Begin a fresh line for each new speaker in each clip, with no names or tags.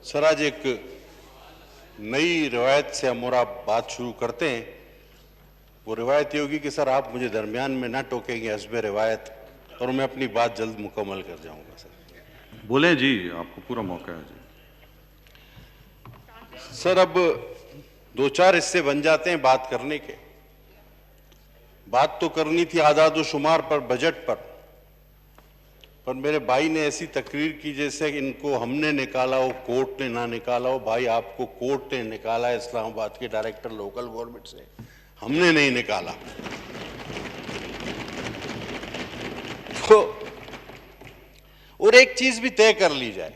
Sir, आज एक नई रिवायत से हम और आप बात शुरू करते हैं। वो रिवायत ये होगी कि सर आप मुझे दरमियान में ना टोकेंगे हस्बे रिवायत, और मैं अपनी बात जल्द मुकम्मल कर जाऊंगा। सर
बोले जी, आपको पूरा मौका है जी।
सर, अब दो चार हिस्से बन जाते हैं बात करने के। बात तो करनी थी आदाद शुमार पर, बजट पर मेरे भाई ने ऐसी तकरीर की जैसे इनको हमने निकाला हो, कोर्ट ने ना निकाला हो। भाई, आपको कोर्ट ने निकाला है इस्लामाबाद के डायरेक्टर लोकल गवर्नमेंट से, हमने नहीं निकाला। तो और एक चीज भी तय कर ली जाए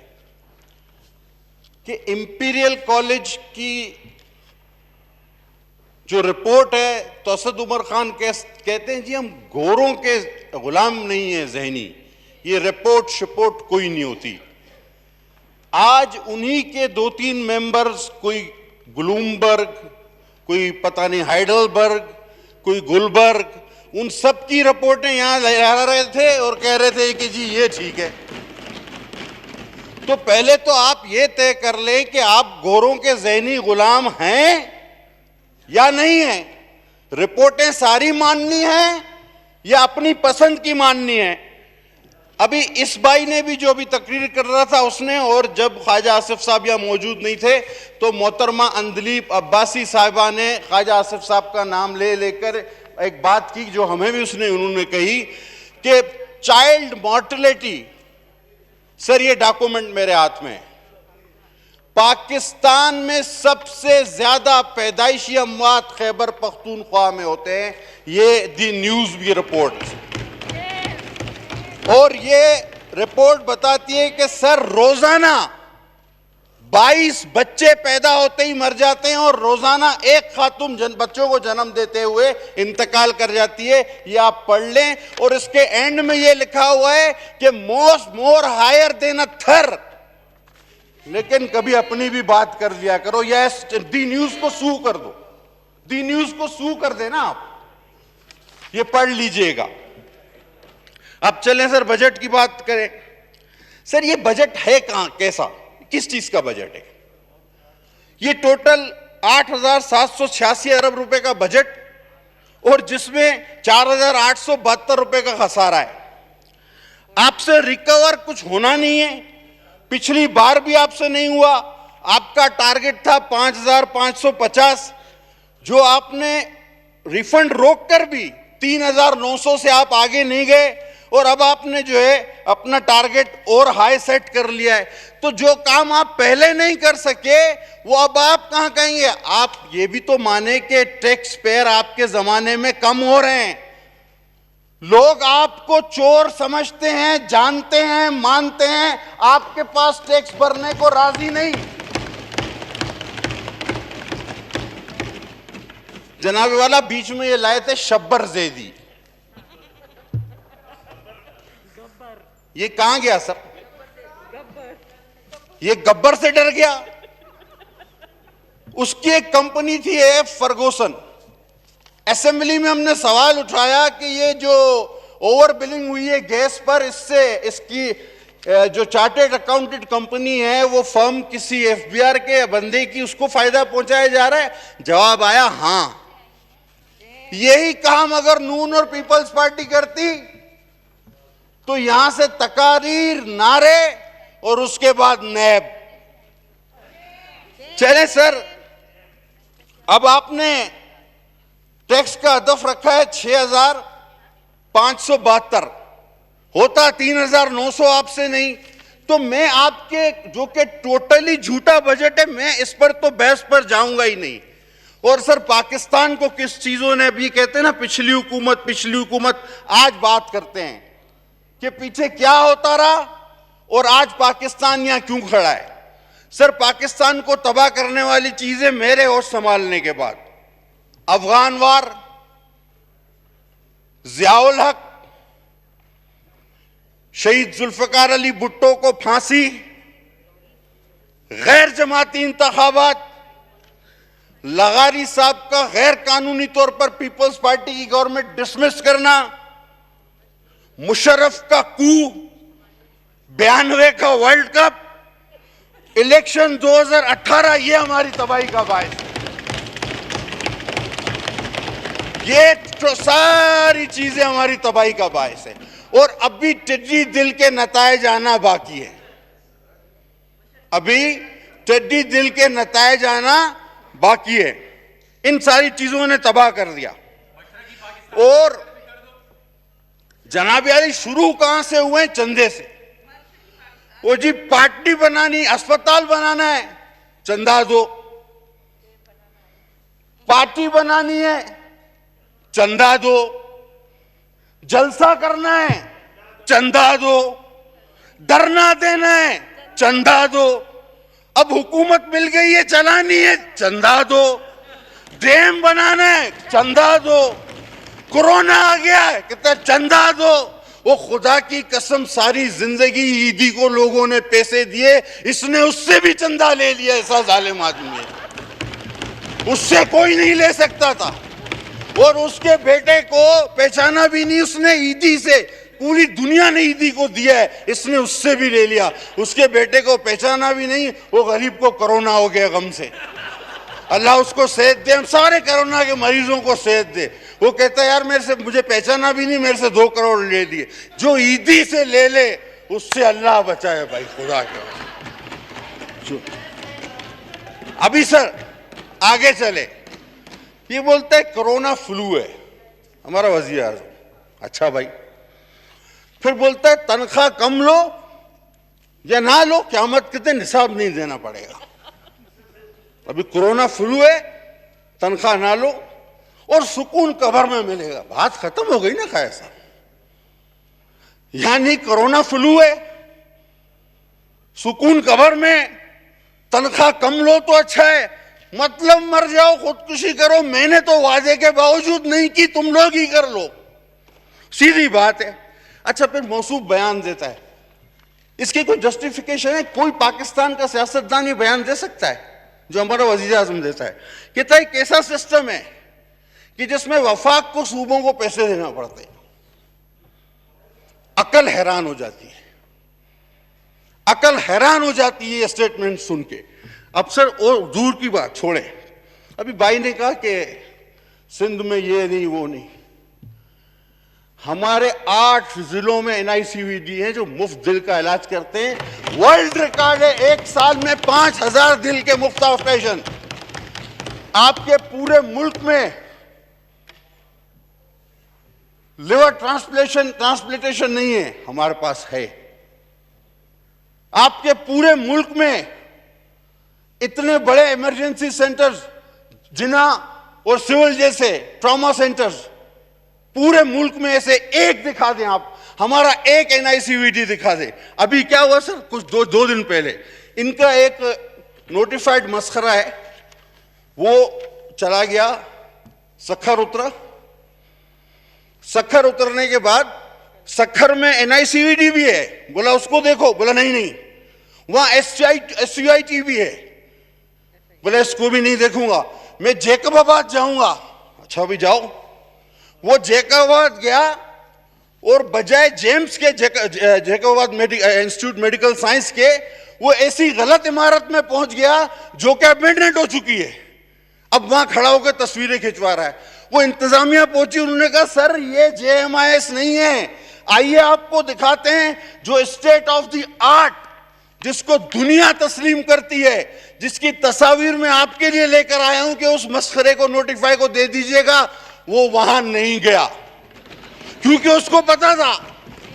कि इंपीरियल कॉलेज की जो रिपोर्ट है, तो असद उमर खान कहते हैं जी हम गोरों के गुलाम नहीं है जहनी, ये रिपोर्ट शिपोर्ट कोई नहीं होती। आज उन्हीं के दो तीन मेंबर्स, कोई ब्लूमबर्ग, कोई पता नहीं हाइडलबर्ग, कोई गुलबर्ग, उन सब की रिपोर्टें यहां ला रहे थे और कह रहे थे कि जी ये ठीक है। तो पहले तो आप ये तय कर लें कि आप गोरों के ज़हनी गुलाम हैं या नहीं है। रिपोर्टें सारी माननी है या अपनी पसंद की माननी है। अभी इस भाई ने भी जो अभी तकरीर कर रहा था उसने, और जब ख्वाजा आसिफ साहब यहाँ मौजूद नहीं थे तो मोहतरमा अंदलीब अब्बासी साहिबा ने ख्वाजा आसिफ साहब का नाम ले लेकर एक बात की जो हमें भी उन्होंने कही कि चाइल्ड मॉर्टेलिटी, सर ये डॉक्यूमेंट मेरे हाथ में है, पाकिस्तान में सबसे ज्यादा पैदाइशी अमवात खैबर पख्तूनख्वा में होते हैं। ये दी न्यूज की रिपोर्ट, और ये रिपोर्ट बताती है कि सर रोजाना 22 बच्चे पैदा होते ही मर जाते हैं और रोजाना एक खातून बच्चों को जन्म देते हुए इंतकाल कर जाती है। ये आप पढ़ लें। और इसके एंड में ये लिखा हुआ है कि मोर हायर देन अ थर। लेकिन कभी अपनी भी बात कर लिया करो। यस, दी न्यूज को सू कर दो, दी न्यूज को सू कर देना आप। ये पढ़ लीजिएगा। अब चलें सर बजट की बात करें। सर ये बजट है कहां, कैसा, किस चीज का बजट है? ये टोटल 8,786 अरब रुपए का बजट, और जिसमें 4,872 रुपए का खसारा है। आपसे रिकवर कुछ होना नहीं है, पिछली बार भी आपसे नहीं हुआ। आपका टारगेट था 5,550, जो आपने रिफंड रोककर भी 3,900 से आप आगे नहीं गए, और अब आपने जो है अपना टारगेट और हाई सेट कर लिया है। तो जो काम आप पहले नहीं कर सके वो अब आप कहां कहेंगे? आप ये भी तो माने कि टैक्स पेयर आपके जमाने में कम हो रहे हैं। लोग आपको चोर समझते हैं, जानते हैं, मानते हैं, आपके पास टैक्स भरने को राजी नहीं। जनाब वाला बीच में ये लाए थे शब्बर जैदी, ये कहां गया सर? ये गब्बर से डर गया। उसकी एक कंपनी थी एफ फर्गूसन। असेंबली में हमने सवाल उठाया कि ये जो ओवर बिलिंग हुई है गैस पर, इससे इसकी जो चार्टर्ड अकाउंटेंट कंपनी है वो फर्म किसी एफबीआर के बंदे की, उसको फायदा पहुंचाया जा रहा है। जवाब आया हां। यही काम अगर नून और पीपल्स पार्टी करती तो यहां से तकारीर, नारे और उसके बाद नैब। चले सर, अब आपने टैक्स का हदफ रखा है 6,572, होता 3,900 आपसे नहीं। तो मैं आपके जो कि टोटली झूठा बजट है, मैं इस पर तो बहस पर जाऊंगा ही नहीं। और सर पाकिस्तान को किस चीजों ने, अभी कहते हैं ना पिछली हुकूमत, आज बात करते हैं कि पीछे क्या होता रहा और आज पाकिस्तान यहां क्यों खड़ा है। सर पाकिस्तान को तबाह करने वाली चीजें मेरे होश संभालने के बाद, अफगान वार, जियाउल हक, शहीद जुल्फकार अली भुट्टो को फांसी, गैर जमाती इंतखाबात, लगारी साहब का गैर कानूनी तौर पर पीपल्स पार्टी की गवर्नमेंट डिसमिस करना, मुशर्रफ का कू, 92 का वर्ल्ड कप, इलेक्शन 2018 ये हमारी तबाही का बायस है। ये तो सारी चीजें हमारी तबाही का बायस है। और अभी टिड्डी दिल के नतायज आना बाकी है। अभी टिड्डी दिल के नतायज आना बाकी है। इन सारी चीजों ने तबाह कर दिया। और जनाब यारी शुरू कहां से हुए? चंदे से। वो जी पार्टी बनानी, अस्पताल बनाना है, चंदा दो। पार्टी बनानी है, चंदा दो। जलसा करना है, चंदा दो। धरना देना है, चंदा दो। अब हुकूमत मिल गई है, चलानी है, चंदा दो। डैम बनाना है, चंदा दो। कोरोना आ गया है, कितना चंदा दो। वो खुदा की कसम सारी जिंदगी ईदी को लोगों ने पैसे दिए, इसने उससे भी चंदा ले लिया। ऐसा जालिम आदमी है, उससे कोई नहीं ले सकता था। और उसके बेटे को पहचाना भी नहीं उसने, ईदी से पूरी दुनिया ने ईदी को दिया है, इसने उससे भी ले लिया। उसके बेटे को पहचाना भी नहीं, वो गरीब को कोरोना हो गया गम से। अल्लाह उसको सेहत दे, हम सारे कोरोना के मरीजों को सेहत दे। वो कहता है यार मेरे से, मुझे पहचाना भी नहीं, मेरे से 2 करोड़ ले लिए। जो ईदी से ले ले उससे अल्लाह बचाए भाई, खुदा के। अभी सर आगे चले, ये बोलता है कोरोना फ्लू है हमारा वजीर आज़म। अच्छा भाई, फिर बोलता है तनख्वाह कम लो या ना लो, क़यामत के दिन हिसाब नहीं देना पड़ेगा। अभी कोरोना फ्लू है, तनख्वाह ना लो और सुकून कब्र में मिलेगा। बात खत्म हो गई ना खाया साहब। यानी कोरोना फ्लू है, सुकून कब्र में, तनख्वाह कम लो तो अच्छा है, मतलब मर जाओ, खुदकुशी करो। मैंने तो वादे के बावजूद नहीं की, तुम लोग ही कर लो, सीधी बात है। अच्छा, फिर मौसूफ बयान देता है, इसकी कोई जस्टिफिकेशन है? कोई पाकिस्तान का सियासतदान ये बयान दे सकता है जो हमारा वजीर आजम देता है? कहता है एक ऐसा सिस्टम है कि जिसमें वफाक को सूबों को पैसे देना पड़ते हैं। अकल हैरान हो जाती है, अकल हैरान हो जाती है ये स्टेटमेंट सुन के। अब सर और दूर की बात छोड़ें, अभी भाई ने कहा कि सिंध में ये नहीं वो नहीं। हमारे 8 जिलों में NICVD है जो मुफ्त दिल का इलाज करते हैं। वर्ल्ड रिकॉर्ड है, एक साल में 5000 दिल के मुफ्त ऑपरेशन। आपके पूरे मुल्क में लिवर ट्रांसप्लांटेशन नहीं है, हमारे पास है। आपके पूरे मुल्क में इतने बड़े इमरजेंसी सेंटर्स, जिना और सिविल जैसे ट्रॉमा सेंटर्स, पूरे मुल्क में ऐसे एक दिखा दें आप, हमारा एक NICVD दिखा दे। अभी क्या हुआ सर, कुछ दो दिन पहले इनका एक नोटिफाइड मस्खरा है, वो चला गया, सखर उतरा। सखर उतरने के बाद सखर में NICVD भी है, बोला उसको देखो, बोला नहीं नहीं, वहां SUIT भी है, बोला इसको भी नहीं देखूंगा, मैं जैकबाबाद जाऊंगा। अच्छा भी जाओ। वो जैकबाबाद गया और बजाय जेम्स के जैकबाबाद इंस्टीट्यूट मेडिकल साइंस के, वो ऐसी गलत इमारत में पहुंच गया जो कि अबेंडनेड हो चुकी है। अब वहां खड़ा होकर तस्वीरें खिंचवा रहा है। वो इंतजामिया पहुंची, उन्होंने कहा सर ये JMIS नहीं है, आइए आपको दिखाते हैं जो स्टेट ऑफ द आर्ट, जिसको दुनिया तस्लीम करती है, जिसकी तस्वीर में आपके लिए लेकर आया हूं कि उस मस्खरे को, नोटिफाई को दे दीजिएगा। वो वहां नहीं गया क्योंकि उसको पता था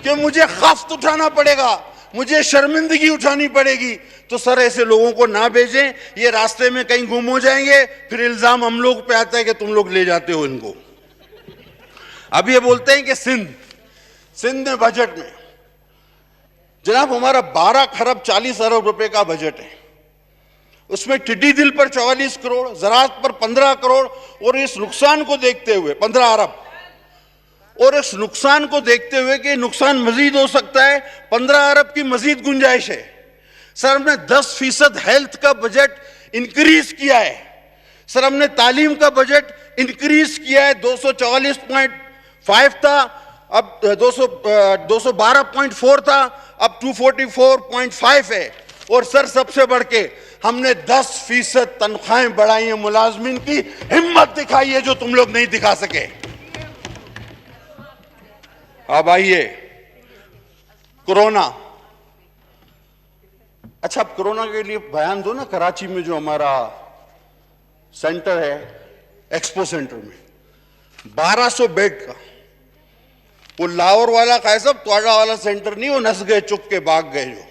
कि मुझे खफ्त उठाना पड़ेगा, मुझे शर्मिंदगी उठानी पड़ेगी। तो सर ऐसे लोगों को ना भेजें, ये रास्ते में कहीं गुम हो जाएंगे, फिर इल्जाम हम लोग पे आता है कि तुम लोग ले जाते हो इनको। अब ये बोलते हैं कि सिंध में बजट में जनाब हमारा 12 खरब 40 अरब रुपए का बजट है। उसमें टिड्डी दिल पर 44 करोड़, ज़राअत पर 15 करोड़, और इस नुकसान को देखते हुए 15 अरब, और इस नुकसान को देखते हुए कि नुकसान मजीद हो सकता है, 15 अरब की मजीद गुंजाइश है। सर हमने 10% हेल्थ का बजट इंक्रीज किया है। सर हमने तालीम का बजट इंक्रीज किया है, 244.5 था, अब 212.4 था, अब 244.5 है। और सर सबसे बढ़ के हमने 10% तनख्वाहें बढ़ाई हैं मुलाजमीन की। हिम्मत दिखाई है जो तुम लोग नहीं दिखा सके। अब आइए कोरोना। अच्छा, अब कोरोना के लिए बयान दो ना। कराची में जो हमारा सेंटर है, एक्सपो सेंटर में 1200 बेड का, वो लाहौर वाला का है सब, त्वाड़ा वाला सेंटर नहीं, वो नस गए चुप के भाग गए जो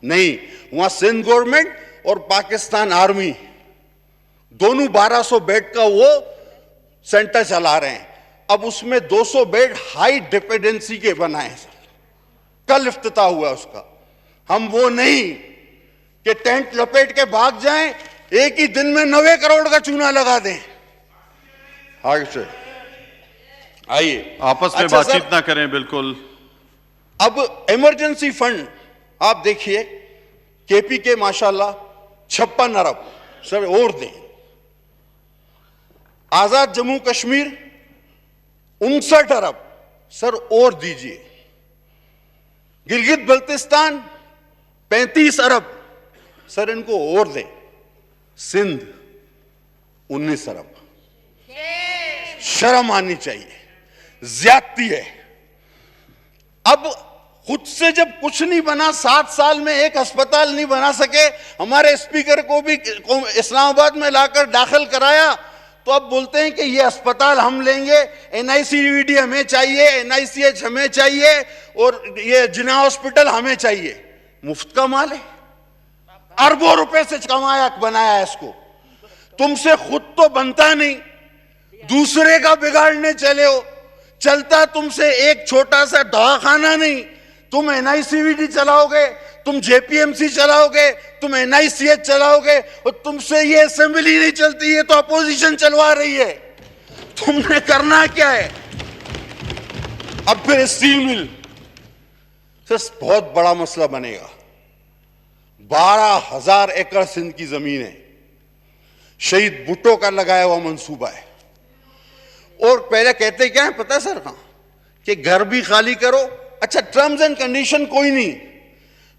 नहीं। वहां सिंध गवर्नमेंट और पाकिस्तान आर्मी दोनों 1200 बेड का वो सेंटर चला रहे हैं। अब उसमें 200 बेड हाई डिपेंडेंसी के बनाए हैं सर। कल इफ्तिताह हुआ उसका। हम वो नहीं कि टेंट लपेट के भाग जाएं, एक ही दिन में 90 करोड़ का चूना लगा दें। आगे से आइए,
आपस में
अच्छा
बातचीत ना करें बिल्कुल।
अब इमरजेंसी फंड आप देखिए, केपी के माशाल्लाह 56 अरब सर और दें। आजाद जम्मू कश्मीर 59 अरब सर और दीजिए। गिलगित बल्तिस्तान 35 अरब सर इनको और दें। सिंध 19 अरब। शर्म आनी चाहिए, ज्यादती है। अब खुद से जब कुछ नहीं बना, 7 साल में एक अस्पताल नहीं बना सके, हमारे स्पीकर को भी इस्लामाबाद में लाकर दाखिल कराया, तो अब बोलते हैं कि ये अस्पताल हम लेंगे, एनआईसीवीडी हमें चाहिए, एनआईसीएच हमें चाहिए और ये जिना हॉस्पिटल हमें चाहिए। मुफ्त का माल है, अरबों रुपए से कमाया बनाया है इसको। तुमसे खुद तो बनता नहीं, दूसरे का बिगाड़ने चले हो। चलता तुमसे एक छोटा सा दवाखाना नहीं। तुम एनआईसीवीडी चलाओगे, तुम जेपीएमसी चलाओगे, तुम एनआईसीएच चलाओगे, और तुमसे ये असेंबली नहीं चलती है तो अपोजिशन चलवा रही है। तुमने करना क्या है? अब फिर स्टील मिल बहुत बड़ा मसला बनेगा। 12,000 एकड़ सिंध की जमीन है, शहीद भुट्टो का लगाया हुआ मंसूबा है। और पहले कहते क्या है पता है सर? हाँ, कि घर भी खाली करो। अच्छा, टर्म्स एंड कंडीशन कोई नहीं,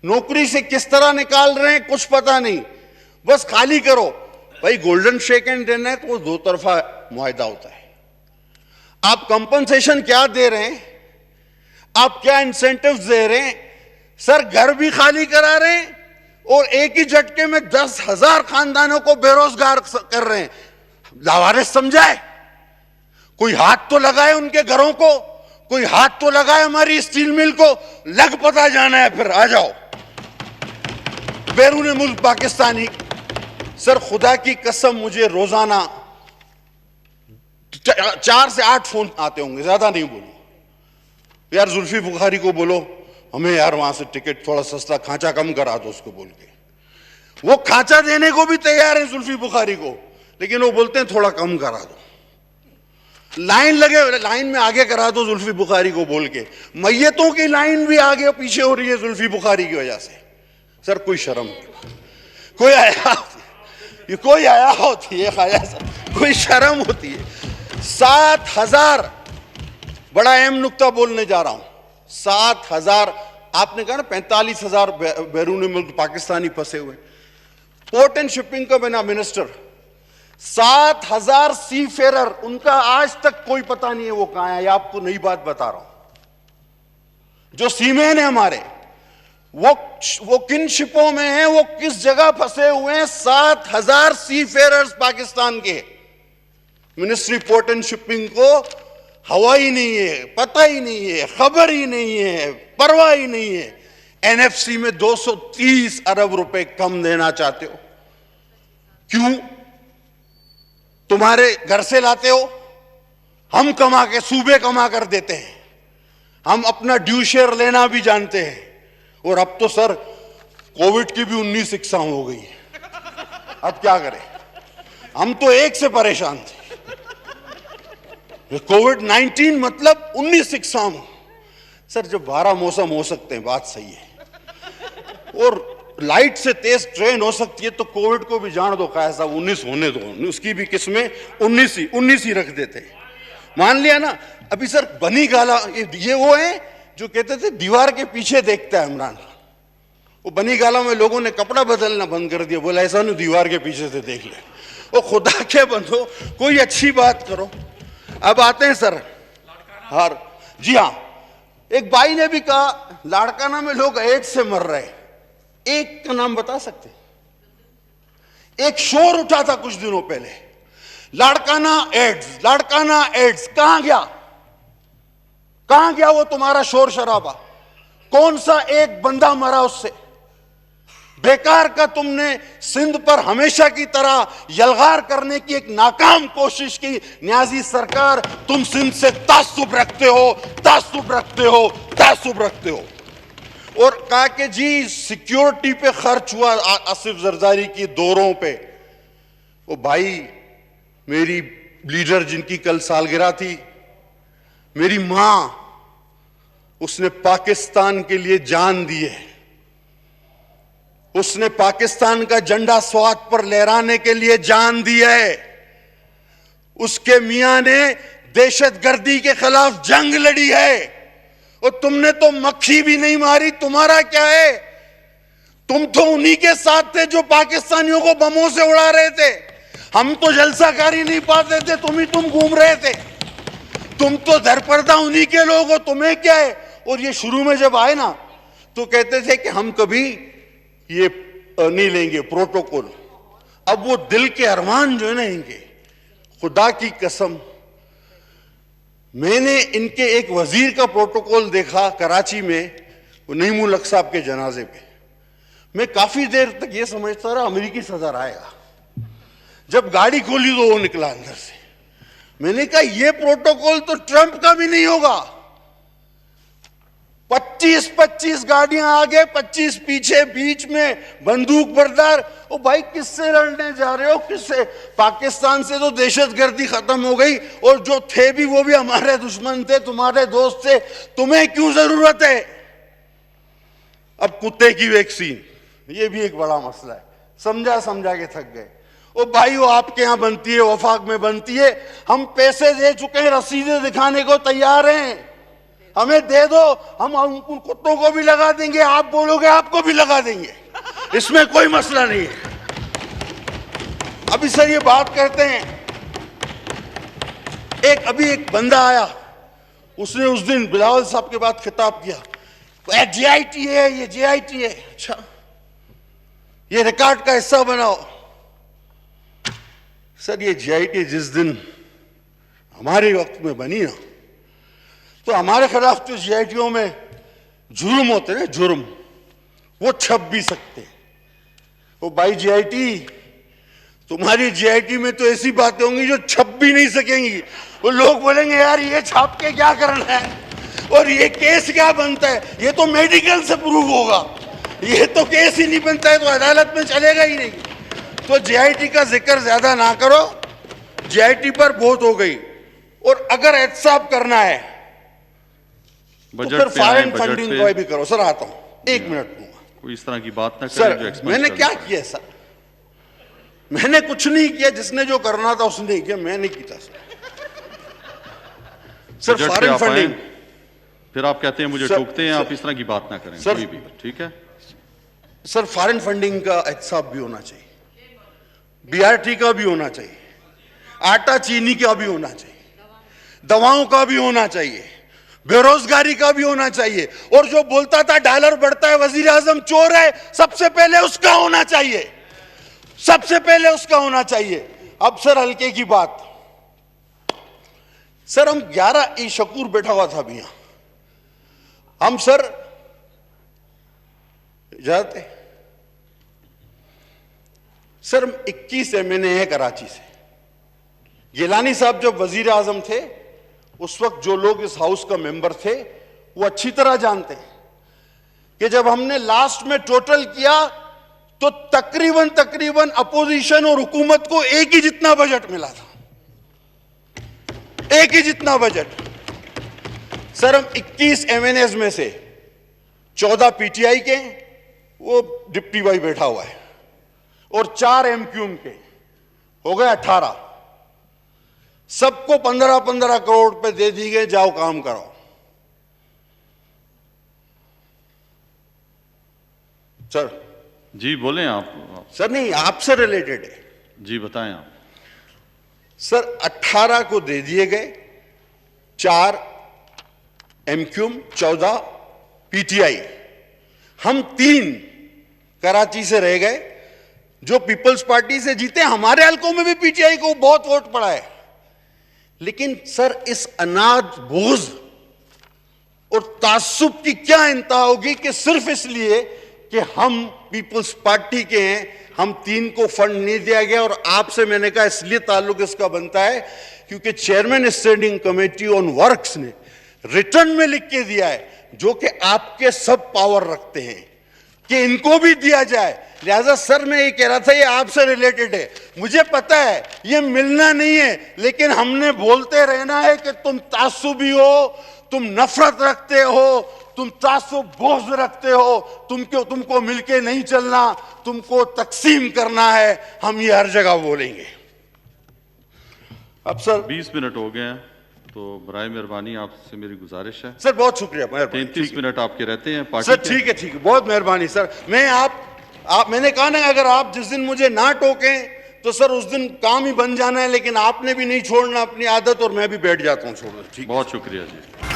नौकरी से किस तरह निकाल रहे हैं कुछ पता नहीं, बस खाली करो। भाई गोल्डन शेक एंड देना है तो वो 2 तरफा मुआहदा होता है। आप कंपनसेशन क्या दे रहे हैं, आप क्या इंसेंटिव्स दे रहे हैं? सर घर भी खाली करा रहे हैं और एक ही झटके में 10,000 खानदानों को बेरोजगार कर रहे हैं। लावारिस समझाए, कोई हाथ तो लगाए उनके घरों को, कोई हाथ तो लगाए हमारी स्टील मिल को। लग पता जाना है फिर आ जाओ। बैरून मुल्क पाकिस्तानी, सर खुदा की कसम मुझे रोजाना 4 से 8 फोन आते होंगे, ज्यादा नहीं बोलो। यार जुल्फी बुखारी को बोलो हमें यार वहां से टिकट थोड़ा सस्ता, खांचा कम करा दो उसको बोल के। वो खांचा देने को भी तैयार है जुल्फी बुखारी को, लेकिन वो बोलते हैं थोड़ा कम करा दो। लाइन लगे, लाइन में आगे करा दो जुल्फी बुखारी को बोल के। मैयतों की लाइन भी आगे पीछे हो रही है जुल्फी बुखारी की वजह से। सर कोई शर्म, कोई आया होती है खाया सर, कोई शर्म होती है। 7,000, बड़ा अहम नुक्ता बोलने जा रहा हूं। 7,000, आपने कहा ना 45,000 बैरून मुल्क पाकिस्तानी फंसे हुए। पोर्ट एंड शिपिंग का बना मिनिस्टर, 7,000 सी फेरर, उनका आज तक कोई पता नहीं है वो कहां है। आपको नई बात बता रहा हूं। जो सीमेन है हमारे, वो किन शिपों में हैं, वो किस जगह फंसे हुए हैं। 7,000 सी फेरर्स पाकिस्तान के। मिनिस्ट्री पोर्ट एंड शिपिंग को हवा ही नहीं है, पता ही नहीं है, खबर ही नहीं है, परवाह ही नहीं है। एनएफसी में 230 अरब रुपए कम देना चाहते हो, क्यों? तुम्हारे घर से लाते हो, हम कमा के सूबे कमा कर देते हैं। हम अपना ड्यू शेयर लेना भी जानते हैं। और अब तो सर कोविड की भी 19 इकसाम हो गई है। अब क्या करें? हम तो एक से परेशान थे। कोविड-19 मतलब 19 इकसाम। सर जब 12 मौसम हो सकते हैं, बात सही है, और लाइट से तेज ट्रेन हो सकती है, तो कोविड को भी जान दो कैसा 19 होने दो, उसकी भी किस्में 19 ही रख देते हैं। मान लिया ना। अभी सर बनी गाला, ये वो है जो कहते थे दीवार के पीछे देखता है इमरान खान। वो बनी गाला में लोगों ने कपड़ा बदलना बंद कर दिया, बोला ऐसा नहीं दीवार के पीछे से देख ले। वो खुदा के बंदो, कोई अच्छी बात करो। अब आते हैं सर हार, जी हाँ, एक भाई ने भी कहा लाड़काना में लोग एड्स से मर रहे, एक का नाम बता सकते? एक शोर उठा था कुछ दिनों पहले, लाड़काना एड्स, लाड़काना एड्स। कहां गया, कहां गया वो तुम्हारा शोर शराबा? कौन सा एक बंदा मरा उससे? बेकार का तुमने सिंध पर हमेशा की तरह यलगार करने की एक नाकाम कोशिश की। न्याजी सरकार, तुम सिंध से तासुब रखते हो, तासुब रखते हो, तासुब रखते हो। और कहा कि जी सिक्योरिटी पे खर्च हुआ आसिफ जरदारी की दौरों पे। वो भाई, मेरी लीडर जिनकी कल सालगिरह थी, मेरी मां, उसने पाकिस्तान के लिए जान दी है। उसने पाकिस्तान का झंडा स्वात पर लहराने के लिए जान दी है। उसके मियां ने दहशतगर्दी के खिलाफ जंग लड़ी है। और तुमने तो मक्खी भी नहीं मारी, तुम्हारा क्या है? तुम तो उन्हीं के साथ थे जो पाकिस्तानियों को बमों से उड़ा रहे थे। हम तो जलसाकारी नहीं पाते थे, तुम घूम रहे थे। तुम तो दरपर्दा उन्हीं के लोग हो, तुम्हें क्या है? और ये शुरू में जब आए ना तो कहते थे कि हम कभी ये नहीं लेंगे प्रोटोकॉल। अब वो दिल के अरमान जो है ना इनके, खुदा की कसम, मैंने इनके एक वजीर का प्रोटोकॉल देखा कराची में, वो नईम उल हक साहब के जनाजे पे। मैं काफी देर तक ये समझता रहा अमेरिकी सदर आएगा। जब गाड़ी खोली तो वो निकला अंदर से। मैंने कहा ये प्रोटोकॉल तो ट्रंप का भी नहीं होगा। 25-25 गाड़ियां आगे, 25 पीछे, बीच में बंदूक बरदार। ओ भाई, किससे लड़ने जा रहे हो? किससे? पाकिस्तान से तो दहशतगर्दी खत्म हो गई, और जो थे भी वो भी हमारे दुश्मन थे, तुम्हारे दोस्त थे। तुम्हें क्यों जरूरत है? अब कुत्ते की वैक्सीन, ये भी एक बड़ा मसला है। समझा समझा के थक गए। ओ भाई, वो आपके यहां बनती है, वफाक में बनती है। हम पैसे दे चुके हैं, रसीदें दिखाने को तैयार हैं। हमें दे दो, हम उन कुत्तों को भी लगा देंगे। आप बोलोगे आपको भी लगा देंगे, इसमें कोई मसला नहीं है। अभी सर ये बात करते हैं, अभी एक बंदा आया, उसने उस दिन बिलावल साहब के बाद खिताब किया, जेआईटी है, ये जेआईटी है। अच्छा, ये रिकॉर्ड का हिस्सा बनाओ। सर ये जेआईटी जिस दिन हमारे वक्त में बनी ना, तो हमारे खिलाफ तो जेआईटीओ में जुर्म होते हैं, जुर्म, वो छप भी सकते। वो भाई जेआईटी, तुम्हारी जेआईटी में तो ऐसी बातें होंगी जो छप भी नहीं सकेंगी। वो लोग बोलेंगे यार ये छाप के क्या करना है, और ये केस क्या बनता है? ये तो मेडिकल से प्रूव होगा, ये तो केस ही नहीं बनता है तो अदालत में चलेगा ही नहीं। तो जेआईटी का जिक्र ज्यादा ना करो, जेआईटी पर बहुत हो गई। और अगर एहतसाब करना है तो फिर फॉरेन फंडिंग को भी करो। सर आता हूं, 1 मिनट दूंगा।
कोई इस तरह की बात ना
सर,
करें जो
मैंने क्या किया सर? मैंने कुछ नहीं किया, जिसने जो करना था उसने किया, मैं नहीं किया सर। फॉरेन फंडिंग,
फिर आप कहते हैं मुझे टोकते हैं, आप इस तरह की बात ना करें कोई भी, ठीक है
सर? फॉरेन फंडिंग का एहतसाब भी होना चाहिए, बीआरटी का भी होना चाहिए, आटा चीनी का भी होना चाहिए, दवाओं का भी होना चाहिए, बेरोजगारी का भी होना चाहिए। और जो बोलता था डॉलर बढ़ता है, वजीर आजम चोर है, सबसे पहले उसका होना चाहिए, सबसे पहले उसका होना चाहिए। अब सर हल्के की बात, सर हम 11 ई शकूर बैठा हुआ था अभी यहां, हम सर जाते सर 21 एमएनए है कराची से। गिलानी साहब जब वजीर आजम थे उस वक्त जो लोग इस हाउस का मेंबर थे वो अच्छी तरह जानते हैं कि जब हमने लास्ट में टोटल किया तो तकरीबन अपोजिशन और हुकूमत को एक ही जितना बजट मिला था, एक ही जितना बजट। सर हम 21 एमएनएज में से 14 पीटीआई के, वो डिप्टी भाई बैठा हुआ है, और 4 एमक्यूएम के, हो गए 18। सबको 15-15 करोड़ रुपए दे दी गए, जाओ काम करो। सर
जी बोलें आप
सर नहीं, आपसे रिलेटेड है
जी बताएं आप।
सर। 18 को दे दिए गए, 4 एमक्यूम, 14 पीटीआई, हम 3 कराची से रह गए जो पीपल्स पार्टी से जीते। हमारे हलकों में भी पीटीआई को बहुत वोट पड़ा है। लेकिन सर इस अनाज बोझ और तासुब की क्या इंतहा होगी कि सिर्फ इसलिए कि हम पीपल्स पार्टी के हैं, हम 3 को फंड नहीं दिया गया। और आपसे मैंने कहा इसलिए ताल्लुक इसका बनता है क्योंकि chairman standing committee on works ने रिटर्न में लिख के दिया है, जो कि आपके सब पावर रखते हैं, कि इनको भी दिया जाए। लिहाजा सर मैं ये कह रहा था, ये आपसे रिलेटेड है, मुझे पता है ये मिलना नहीं है, लेकिन हमने बोलते रहना है कि तुम तासुबी हो, तुम नफरत रखते हो, तुम तासुब बोझ रखते हो, तुमको मिलके नहीं चलना, तुमको तकसीम करना है। हम ये हर जगह बोलेंगे। अब सर
20 मिनट हो गए हैं, तो बराए मेहरबानी आपसे मेरी गुजारिश है।
सर बहुत शुक्रिया,
33 मिनट आपके रहते हैं पार्टी
सर।
के।
ठीक है, बहुत मेहरबानी सर। मैं आप मैंने कहा ना, अगर आप जिस दिन मुझे ना टोकें तो सर उस दिन काम ही बन जाना है, लेकिन आपने भी नहीं छोड़ना अपनी आदत, और मैं भी बैठ जाता हूं छोड़ना। ठीक,
बहुत शुक्रिया जी।